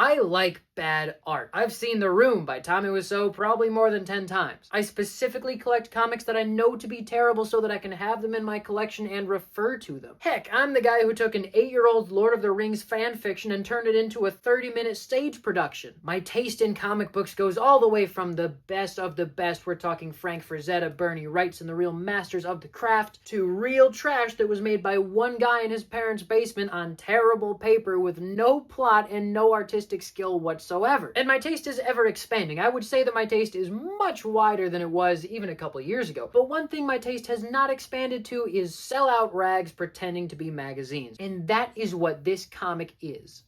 I like bad art. I've seen The Room by Tommy Wiseau probably more than 10 times. I specifically collect comics that I know to be terrible so that I can have them in my collection and refer to them. Heck, I'm the guy who took an 8-year-old Lord of the Rings fan fiction and turned it into a 30-minute stage production. My taste in comic books goes all the way from the best of the best, we're talking Frank Frazetta, Bernie Wrights, and the real masters of the craft, to real trash that was made by one guy in his parents' basement on terrible paper with no plot and no artistic skill whatsoever. And my taste is ever expanding. I would say that my taste is much wider than it was even a couple years ago. But one thing my taste has not expanded to is sellout rags pretending to be magazines. And that is what this comic is.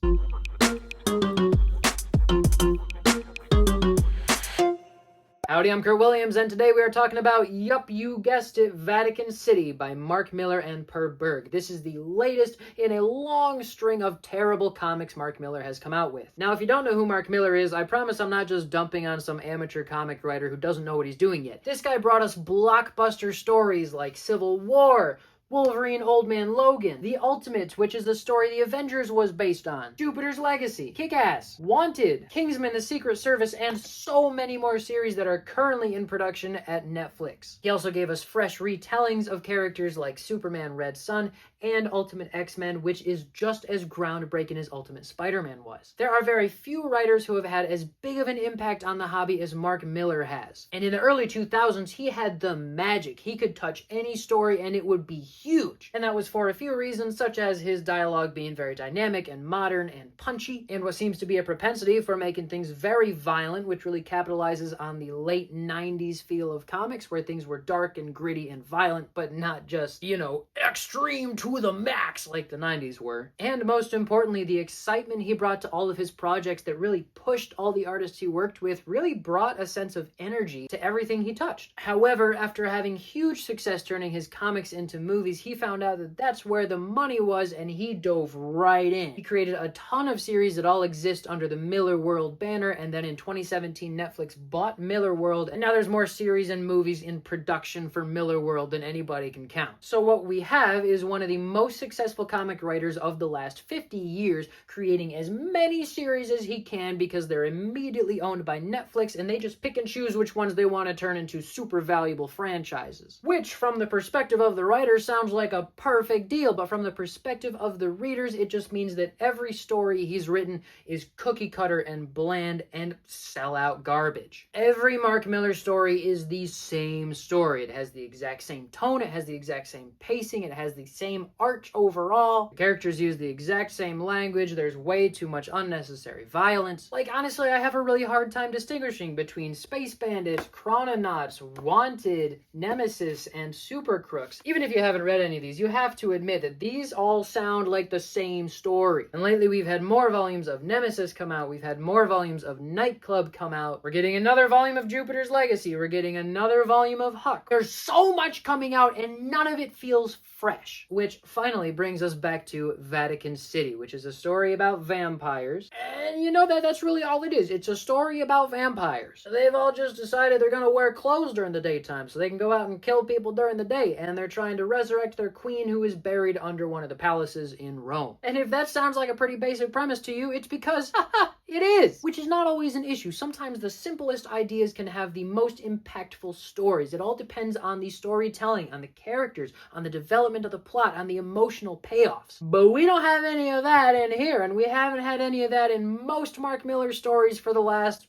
Howdy, I'm Kurt Williams, and today we are talking about, yup, you guessed it, Vatican City by Mark Millar and Berg. This is the latest in a long string of terrible comics Mark Millar has come out with. Now, if you don't know who Mark Millar is, I promise I'm not just dumping on some amateur comic writer who doesn't know what he's doing yet. This guy brought us blockbuster stories like Civil War, Wolverine Old Man Logan, The Ultimates, which is the story The Avengers was based on, Jupiter's Legacy, Kick-Ass, Wanted, Kingsman the Secret Service, and so many more series that are currently in production at Netflix. He also gave us fresh retellings of characters like Superman Red Son and Ultimate X-Men, which is just as groundbreaking as Ultimate Spider-Man was. There are very few writers who have had as big of an impact on the hobby as Mark Millar has. And in the early 2000s, he had the magic. He could touch any story and it would be huge. And that was for a few reasons, such as his dialogue being very dynamic and modern and punchy, and what seems to be a propensity for making things very violent, which really capitalizes on the late 90s feel of comics, where things were dark and gritty and violent, but not just, you know, extreme to the max like the 90s were. And most importantly, the excitement he brought to all of his projects that really pushed all the artists he worked with really brought a sense of energy to everything he touched. However, after having huge success turning his comics into movies, he found out that that's where the money was, and he dove right in. He created a ton of series that all exist under the Millar World banner, and then in 2017 Netflix bought Millar World, and now there's more series and movies in production for Millar World than anybody can count. So what we have is one of the most successful comic writers of the last 50 years creating as many series as he can, because they're immediately owned by Netflix and they just pick and choose which ones they want to turn into super valuable franchises. Which, from the perspective of the writer, sounds like a perfect deal, but from the perspective of the readers, it just means that every story he's written is cookie cutter and bland and sellout garbage. Every Mark Millar story is the same story. It has the exact same tone, it has the exact same pacing, it has the same arc overall. The characters use the exact same language, there's way too much unnecessary violence. Like, honestly, I have a really hard time distinguishing between Space Bandits, Chrononauts, Wanted, Nemesis, and Super Crooks. Even if you haven't read any of these, you have to admit that these all sound like the same story. And lately we've had more volumes of Nemesis come out, we've had more volumes of Nightclub come out, we're getting another volume of Jupiter's Legacy, we're getting another volume of Huck. There's so much coming out and none of it feels fresh. Which finally brings us back to Vatican City, which is a story about vampires. And you know that's really all it is. It's a story about vampires. They've all just decided they're gonna wear clothes during the daytime so they can go out and kill people during the day, and they're trying to resurrect their queen who is buried under one of the palaces in Rome. And if that sounds like a pretty basic premise to you, it's because, haha, it is! Which is not always an issue. Sometimes the simplest ideas can have the most impactful stories. It all depends on the storytelling, on the characters, on the development of the plot, on the emotional payoffs. But we don't have any of that in here, and we haven't had any of that in most Mark Millar stories for the last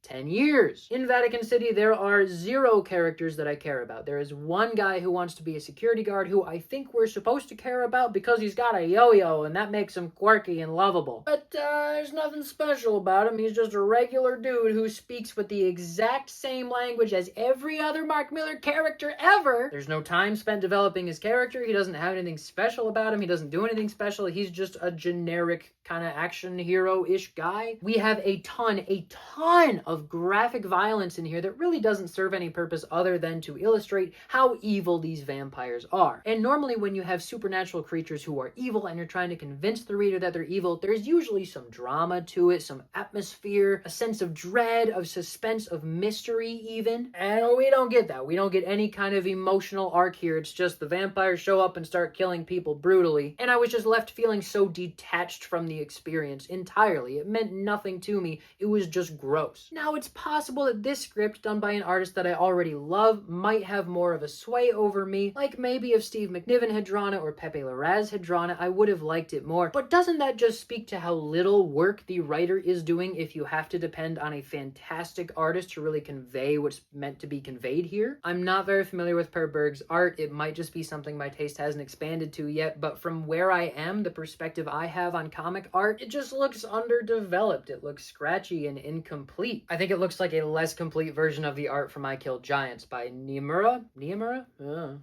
10 years. In Vatican City, there are 0 characters that I care about. There is one guy who wants to be a security guard who I think we're supposed to care about because he's got a yo-yo and that makes him quirky and lovable. But there's nothing special about him. He's just a regular dude who speaks with the exact same language as every other Mark Millar character ever. There's no time spent developing his character. He doesn't have anything special about him. He doesn't do anything special. He's just a generic kind of action hero-ish guy. We have a ton of graphic violence in here that really doesn't serve any purpose other than to illustrate how evil these vampires are. And normally when you have supernatural creatures who are evil and you're trying to convince the reader that they're evil, there's usually some drama to it, some atmosphere, a sense of dread, of suspense, of mystery even. And we don't get that. We don't get any kind of emotional arc here. It's just the vampires show up and start killing people brutally. And I was just left feeling so detached from the experience entirely. It meant nothing to me. It was just gross. Now, it's possible that this script, done by an artist that I already love, might have more of a sway over me. Like maybe if Steve McNiven had drawn it or Pepe Larraz had drawn it, I would have liked it more. But doesn't that just speak to how little work the writer is doing if you have to depend on a fantastic artist to really convey what's meant to be conveyed here? I'm not very familiar with Per Berg's art. It might just be something my taste hasn't expanded to yet, but from where I am, the perspective I have on comic art, it just looks underdeveloped. It looks scratchy and incomplete. I think it looks like a less complete version of the art from I Killed Giants by Niimura?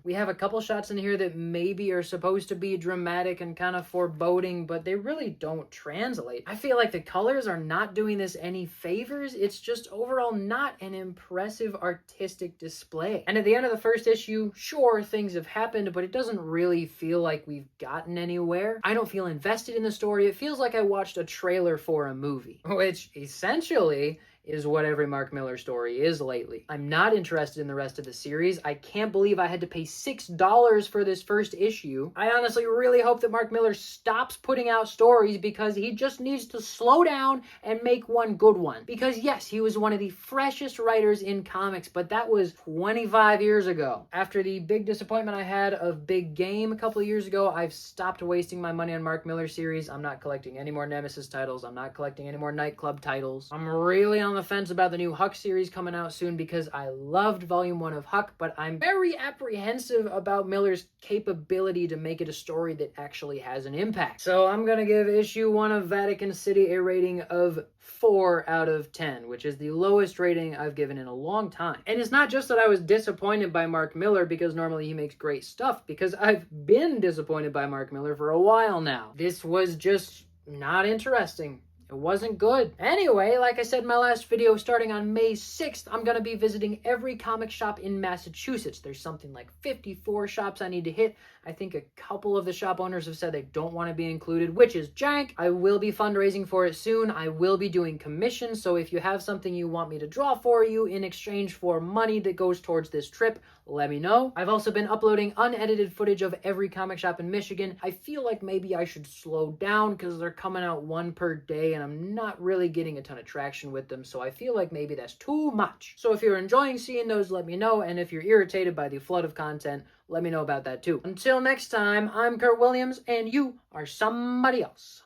We have a couple shots in here that maybe are supposed to be dramatic and kind of foreboding, but they really don't translate. I feel like the colors are not doing this any favors. It's just overall not an impressive artistic display. And at the end of the first issue, sure, things have happened, but it doesn't really feel like we've gotten anywhere. I don't feel invested in the story. It feels like I watched a trailer for a movie, which essentially is what every Mark Millar story is lately. I'm not interested in the rest of the series. I can't believe I had to pay $6 for this first issue. I honestly really hope that Mark Millar stops putting out stories because he just needs to slow down and make one good one. Because yes, he was one of the freshest writers in comics, but that was 25 years ago. After the big disappointment I had of Big Game a couple of years ago, I've stopped wasting my money on Mark Millar series. I'm not collecting any more Nemesis titles. I'm not collecting any more Nightclub titles. I'm really on the fence about the new Huck series coming out soon because I loved Volume 1 of Huck, but I'm very apprehensive about Millar's capability to make it a story that actually has an impact. So I'm gonna give issue 1 of Vatican City a rating of 4 out of 10, which is the lowest rating I've given in a long time. And it's not just that I was disappointed by Mark Millar because normally he makes great stuff, because I've been disappointed by Mark Millar for a while now. This was just not interesting. It wasn't good. Anyway, like I said in my last video, starting on May 6th, I'm going to be visiting every comic shop in Massachusetts. There's something like 54 shops I need to hit. I think a couple of the shop owners have said they don't want to be included, which is jank. I will be fundraising for it soon. I will be doing commissions, so if you have something you want me to draw for you in exchange for money that goes towards this trip, let me know. I've also been uploading unedited footage of every comic shop in Michigan. I feel like maybe I should slow down because they're coming out one per day and I'm not really getting a ton of traction with them, so I feel like maybe that's too much. So if you're enjoying seeing those, let me know, and if you're irritated by the flood of content, let me know about that too. Until next time, I'm Kurt Williams, and you are somebody else.